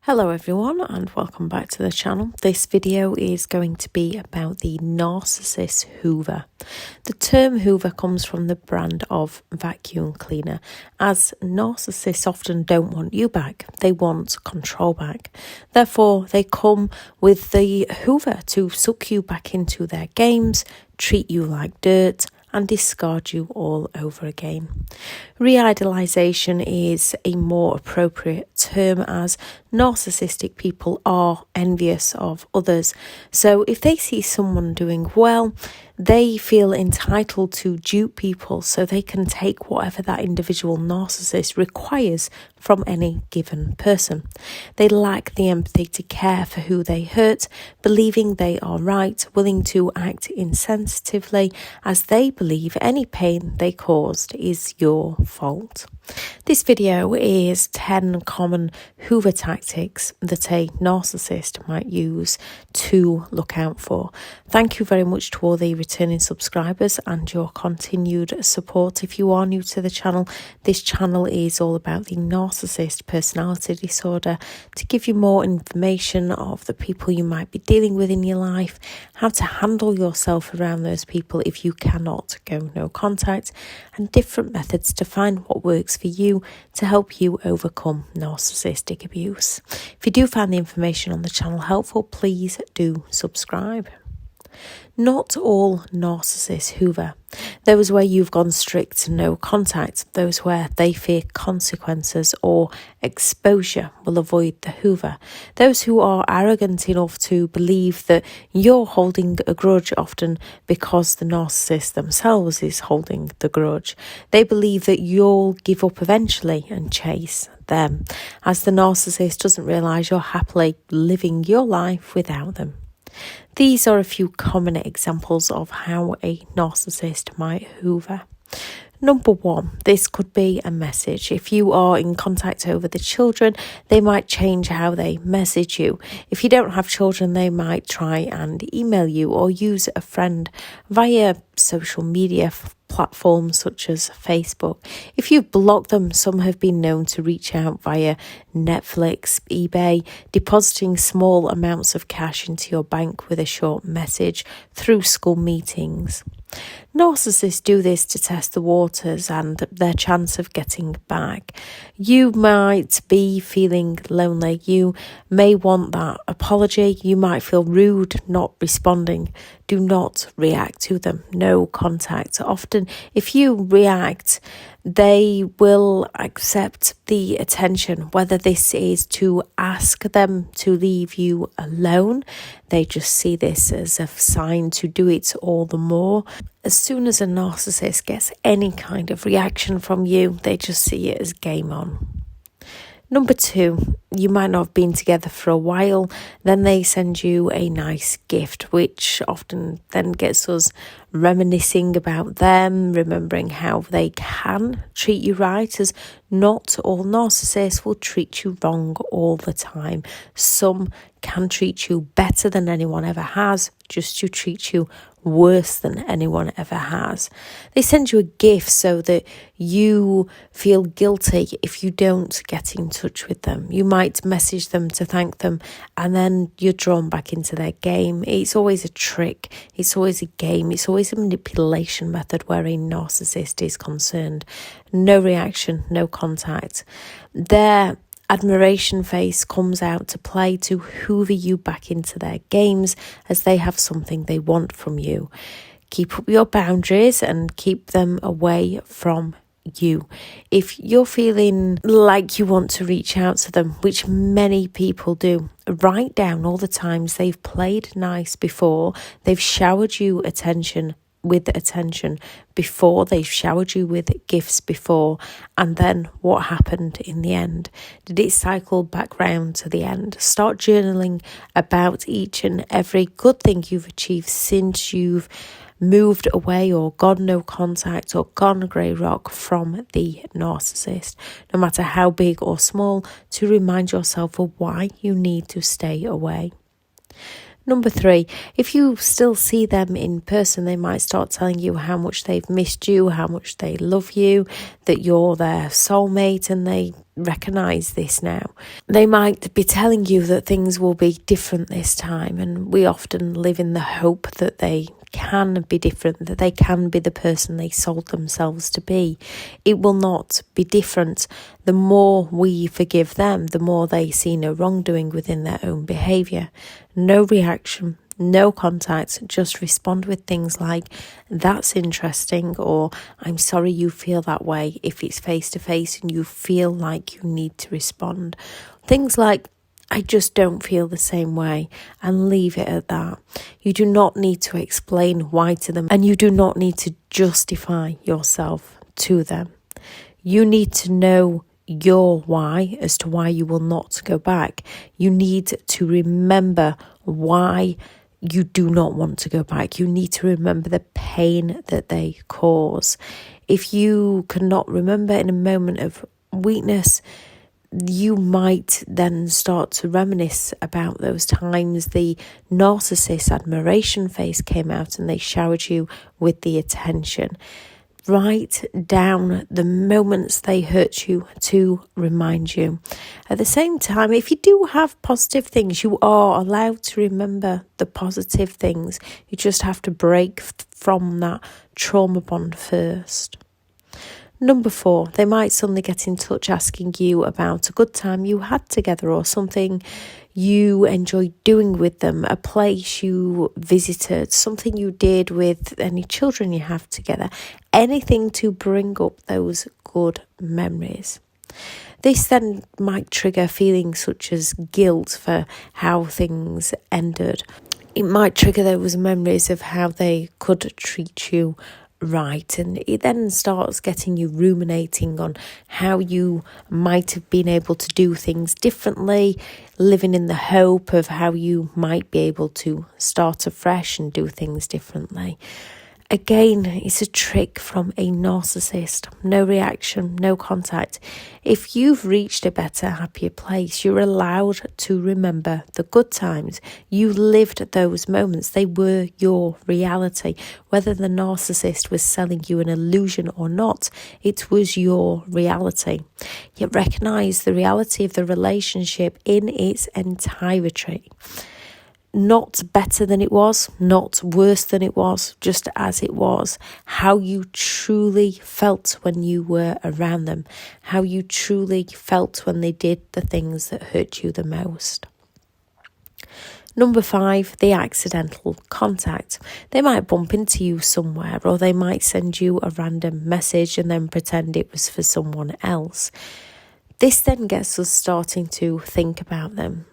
Hello everyone and welcome back to the channel. This video is going to be about the Narcissist Hoover. The term Hoover comes from the brand of vacuum cleaner, as narcissists often don't want you back, they want control back. Therefore, they come with the Hoover to suck you back into their games, treat you like dirt, and discard you all over again. Re-idealization is a more appropriate term, as narcissistic people are envious of others. So if they see someone doing well, they feel entitled to dupe people so they can take whatever that individual narcissist requires from any given person. They lack the empathy to care for who they hurt, believing they are right, willing to act insensitively as they believe any pain they caused is your fault. This video is 10 common Hoover tactics that a narcissist might use to look out for. Thank you very much to all the returning subscribers and your continued support. If you are new to the channel, this channel is all about the narcissist personality disorder, to give you more information of the people you might be dealing with in your life, how to handle yourself around those people if you cannot go no contact, and different methods to find what works for you to help you overcome narcissistic abuse. If you do find the information on the channel helpful, please do subscribe. Not all narcissists Hoover. Those where you've gone strict to no contact, those where they fear consequences or exposure, will avoid the Hoover. Those who are arrogant enough to believe that you're holding a grudge, often because the narcissist themselves is holding the grudge. They believe that you'll give up eventually and chase them, as the narcissist doesn't realise you're happily living your life without them. These are a few common examples of how a narcissist might Hoover. Number 1, this could be a message. If you are in contact over the children, they might change how they message you. If you don't have children, they might try and email you or use a friend via social media platforms such as Facebook. If you block them, some have been known to reach out via Netflix, eBay, depositing small amounts of cash into your bank with a short message, through school meetings. Narcissists do this to test the waters and their chance of getting back. You might be feeling lonely. You may want that apology. You might feel rude not responding. Do not react to them. No contact. Often, if you react, they will accept the attention, whether this is to ask them to leave you alone. They just see this as a sign to do it all the more. As soon as a narcissist gets any kind of reaction from you, they just see it as game on. Number 2, you might not have been together for a while, then they send you a nice gift, which often then gets us reminiscing about them, remembering how they can treat you right, as not all narcissists will treat you wrong all the time. Some can treat you better than anyone ever has, just to treat you worse than anyone ever has. They send you a gift so that you feel guilty if you don't get in touch with them. You might message them to thank them, and then you're drawn back into their game. It's always a trick, it's always a game, it's always a manipulation method where a narcissist is concerned. No reaction, no contact. Their admiration face comes out to play to hoover you back into their games, as they have something they want from you. Keep up your boundaries and keep them away from you. If you're feeling like you want to reach out to them, which many people do, write down all the times they've played nice before, they've showered you with attention before, they've showered you with gifts before, and then what happened in the end. Did it cycle back round to the end? Start journaling about each and every good thing you've achieved since you've moved away or gone no contact or gone grey rock from the narcissist, no matter how big or small, to remind yourself of why you need to stay away. Number 3, if you still see them in person, they might start telling you how much they've missed you, how much they love you, that you're their soulmate, and they recognise this now. They might be telling you that things will be different this time, and we often live in the hope that they can be different, that they can be the person they sold themselves to be. It will not be different. The more we forgive them, the more they see no wrongdoing within their own behaviour. No reaction, no contact, just respond with things like, that's interesting, or I'm sorry you feel that way, if it's face to face and you feel like you need to respond. Things like, I just don't feel the same way, and leave it at that. You do not need to explain why to them, and you do not need to justify yourself to them. You need to know your why as to why you will not go back. You need to remember why you do not want to go back. You need to remember the pain that they cause. If you cannot remember in a moment of weakness, you might then start to reminisce about those times the narcissist admiration phase came out and they showered you with the attention. Write down the moments they hurt you to remind you. At the same time, if you do have positive things, you are allowed to remember the positive things. You just have to break from that trauma bond first. Number 4, they might suddenly get in touch asking you about a good time you had together or something you enjoyed doing with them, a place you visited, something you did with any children you have together, anything to bring up those good memories. This then might trigger feelings such as guilt for how things ended. It might trigger those memories of how they could treat you right, and it then starts getting you ruminating on how you might have been able to do things differently, living in the hope of how you might be able to start afresh and do things differently. Again, it's a trick from a narcissist. No reaction, no contact. If you've reached a better, happier place, you're allowed to remember the good times. You lived those moments. They were your reality. Whether the narcissist was selling you an illusion or not, it was your reality. Yet recognise the reality of the relationship in its entirety. Not better than it was, not worse than it was, just as it was. How you truly felt when you were around them. How you truly felt when they did the things that hurt you the most. Number 5, the accidental contact. They might bump into you somewhere, or they might send you a random message and then pretend it was for someone else. This then gets us starting to think about them.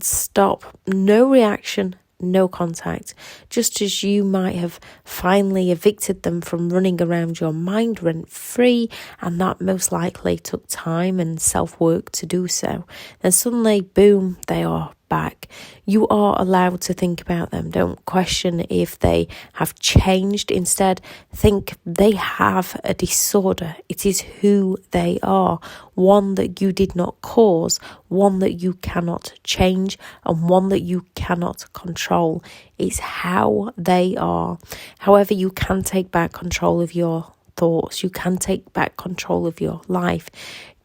Stop. No reaction, no contact. Just as you might have finally evicted them from running around your mind rent free, and that most likely took time and self-work to do so. Then suddenly, boom, they are back. You are allowed to think about them. Don't question if they have changed. Instead, think they have a disorder. It is who they are. One that you did not cause, one that you cannot change, and one that you cannot control. It's how they are. However, you can take back control of your thoughts. You can take back control of your life.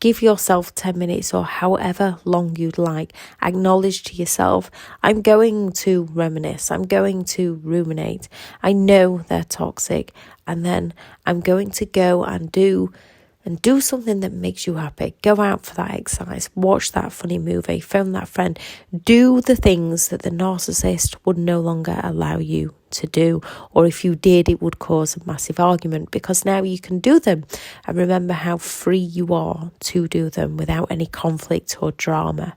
Give yourself 10 minutes or however long you'd like. Acknowledge to yourself, I'm going to reminisce. I'm going to ruminate. I know they're toxic. And then I'm going to go and do something that makes you happy. Go out for that exercise. Watch that funny movie. Phone that friend. Do the things that the narcissist would no longer allow you to do. Or if you did, it would cause a massive argument, because now you can do them. And remember how free you are to do them without any conflict or drama.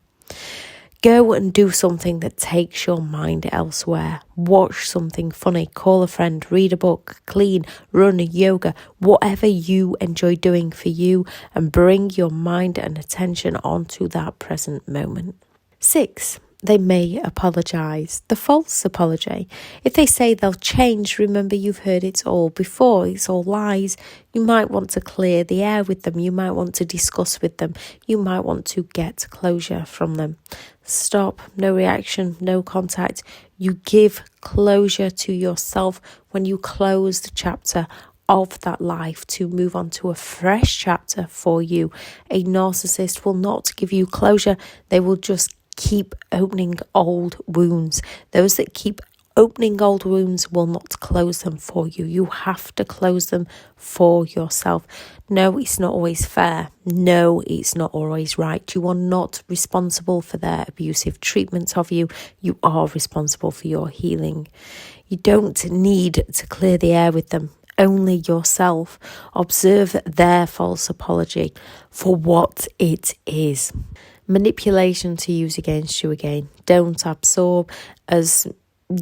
Go and do something that takes your mind elsewhere. Watch something funny, call a friend, read a book, clean, run, yoga, whatever you enjoy doing for you, and bring your mind and attention onto that present moment. 6. They may apologise. The false apology. If they say they'll change, remember you've heard it all before. It's all lies. You might want to clear the air with them. You might want to discuss with them. You might want to get closure from them. Stop, no reaction, no contact. You give closure to yourself when you close the chapter of that life to move on to a fresh chapter for you. A narcissist will not give you closure. They will just keep opening old wounds. Those that keep opening old wounds will not close them for you. You have to close them for yourself. No, it's not always fair. No, it's not always right. You are not responsible for their abusive treatment of you. You are responsible for your healing. You don't need to clear the air with them. Only yourself. Observe their false apology for what it is. Manipulation to use against you again. Don't absorb, as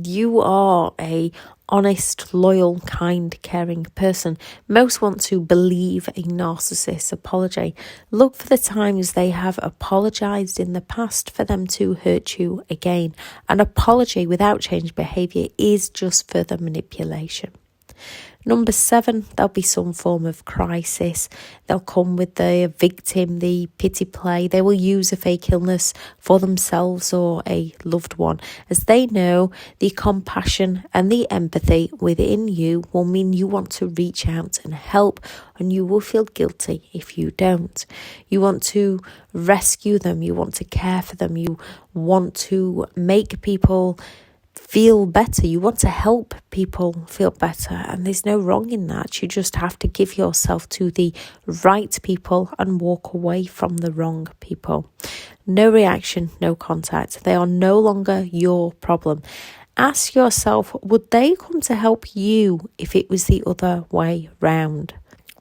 you are a honest, loyal, kind, caring person. Most want to believe a narcissist's apology. Look for the times they have apologized in the past for them to hurt you again. An apology without changed behavior is just further manipulation. Number 7, there'll be some form of crisis. They'll come with the victim, the pity play. They will use a fake illness for themselves or a loved one, as they know the compassion and the empathy within you will mean you want to reach out and help, and you will feel guilty if you don't. You want to rescue them. You want to care for them. You want to make people feel better. You want to help people feel better, and there's no wrong in that. You just have to give yourself to the right people and walk away from the wrong people. No reaction, no contact. They are no longer your problem. Ask yourself, would they come to help you if it was the other way round?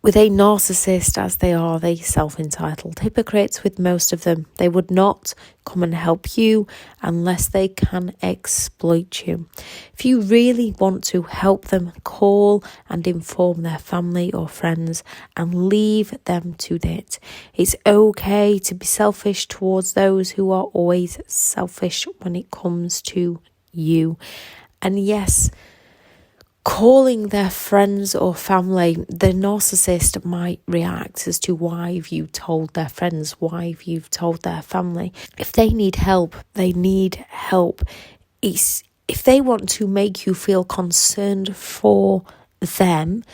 With a narcissist, as they are, they self-entitled hypocrites with most of them. They would not come and help you unless they can exploit you. If you really want to help them, call and inform their family or friends and leave them to it. It's okay to be selfish towards those who are always selfish when it comes to you. And yes, calling their friends or family, the narcissist might react as to why have you told their friends, why have you told their family. If they need help, they need help. If they want to make you feel concerned for them,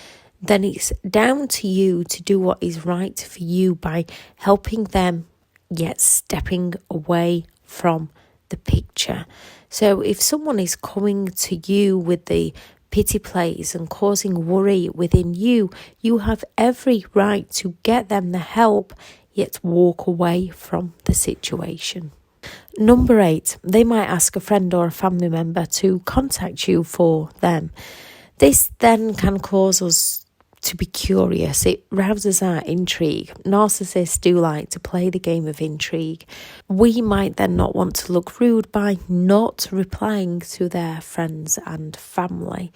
then it's down to you to do what is right for you by helping them, yet stepping away from the picture. So if someone is coming to you with the pity plays and causing worry within you, you have every right to get them the help, yet walk away from the situation. Number 8, they might ask a friend or a family member to contact you for them. This then can cause us to be curious. It rouses our intrigue. Narcissists do like to play the game of intrigue. We might then not want to look rude by not replying to their friends and family.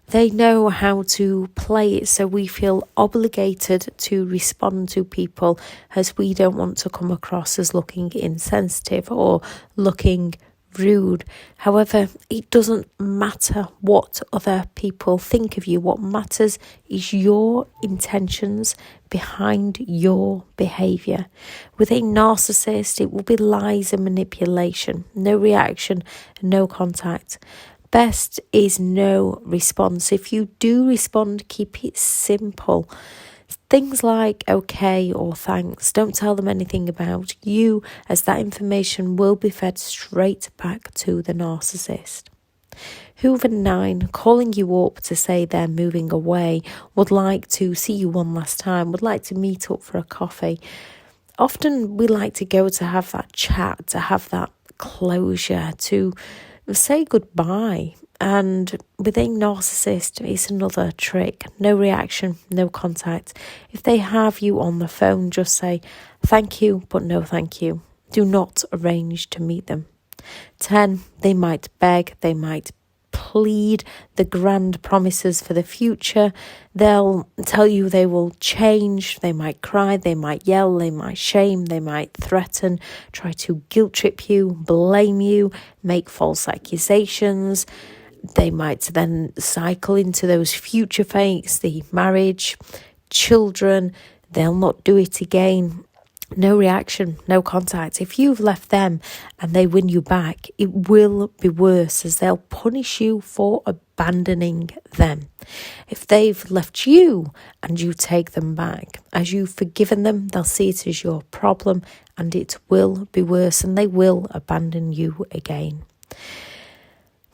They know how to play it, so we feel obligated to respond to people, as we don't want to come across as looking insensitive or looking rude. However, it doesn't matter what other people think of you. What matters is your intentions behind your behaviour. With a narcissist, it will be lies and manipulation. No reaction, no contact. Best is no response. If you do respond, keep it simple. Things like okay or thanks. Don't tell them anything about you, as that information will be fed straight back to the narcissist. Hoover 9, calling you up to say they're moving away, would like to see you one last time, would like to meet up for a coffee. Often we like to go to have that chat, to have that closure, to say goodbye. And with a narcissist, it's another trick. No reaction, no contact. If they have you on the phone, just say thank you, but no thank you. Do not arrange to meet them. 10, they might beg, they might plead the grand promises for the future. They'll tell you they will change. They might cry, they might yell, they might shame, they might threaten, try to guilt trip you, blame you, make false accusations. They might then cycle into those future fakes, the marriage, children. They'll not do it again. No reaction, no contact. If you've left them and they win you back, it will be worse, as they'll punish you for abandoning them. If they've left you and you take them back, as you've forgiven them, they'll see it as your problem, and it will be worse, and they will abandon you again.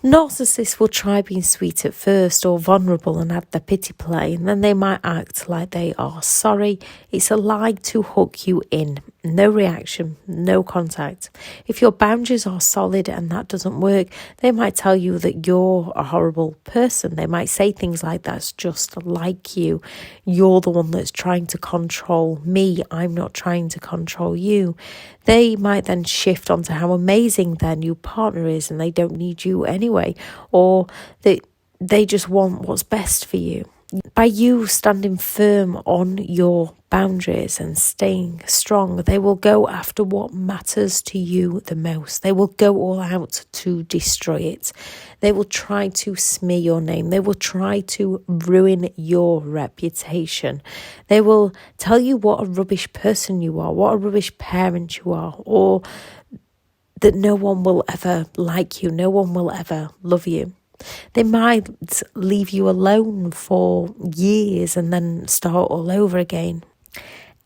Narcissists will try being sweet at first or vulnerable and add the pity play, and then they might act like they are sorry. It's a lie to hook you in. No reaction, no contact. If your boundaries are solid and that doesn't work, they might tell you that you're a horrible person. They might say things like, that's just like you. You're the one that's trying to control me. I'm not trying to control you. They might then shift onto how amazing their new partner is and they don't need you anyway, or that they just want what's best for you. By you standing firm on your boundaries and staying strong, they will go after what matters to you the most. They will go all out to destroy it. They will try to smear your name. They will try to ruin your reputation. They will tell you what a rubbish person you are, what a rubbish parent you are, or that no one will ever like you, no one will ever love you. They might leave you alone for years and then start all over again.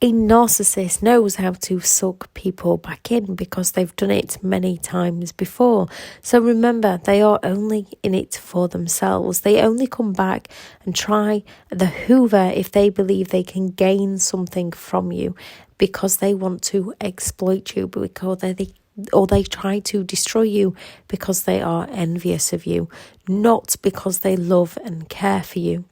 A narcissist knows how to suck people back in because they've done it many times before. So remember, they are only in it for themselves. They only come back and try the Hoover if they believe they can gain something from you, because they want to exploit you, because they try to destroy you because they are envious of you, not because they love and care for you.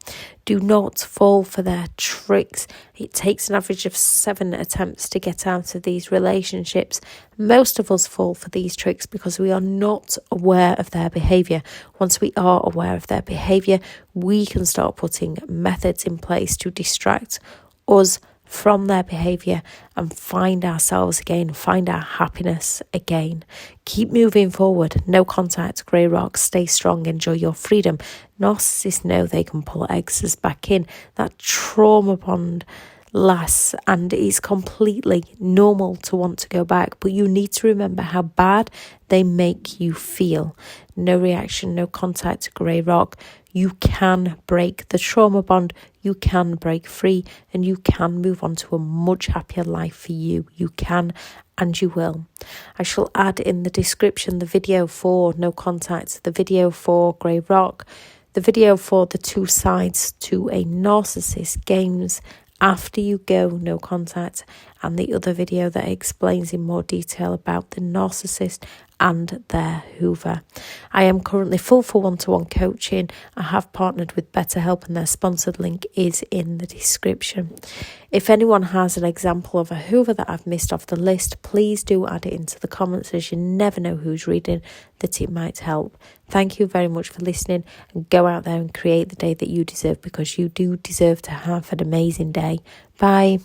Do not fall for their tricks. It takes an average of 7 attempts to get out of these relationships. Most of us fall for these tricks because we are not aware of their behaviour. Once we are aware of their behaviour, we can start putting methods in place to distract us from their behaviour and find ourselves again, find our happiness again. Keep moving forward. No contact, grey rock, stay strong, enjoy your freedom. Narcissists know they can pull exes back in. That trauma bond lasts, and it's completely normal to want to go back, but you need to remember how bad they make you feel. No reaction, no contact, grey rock. You can break the trauma bond, you can break free, and you can move on to a much happier life for you. You can, and you will. I shall add in the description the video for no contact, the video for grey rock, the video for the 2 sides to a narcissist games after you go no contact, and the other video that explains in more detail about the narcissist and their Hoover. I am currently full for one-to-one coaching. I have partnered with BetterHelp, and their sponsored link is in the description. If anyone has an example of a Hoover that I've missed off the list, please do add it into the comments, as you never know who's reading, that it might help. Thank you very much for listening, and go out there and create the day that you deserve, because you do deserve to have an amazing day. Bye.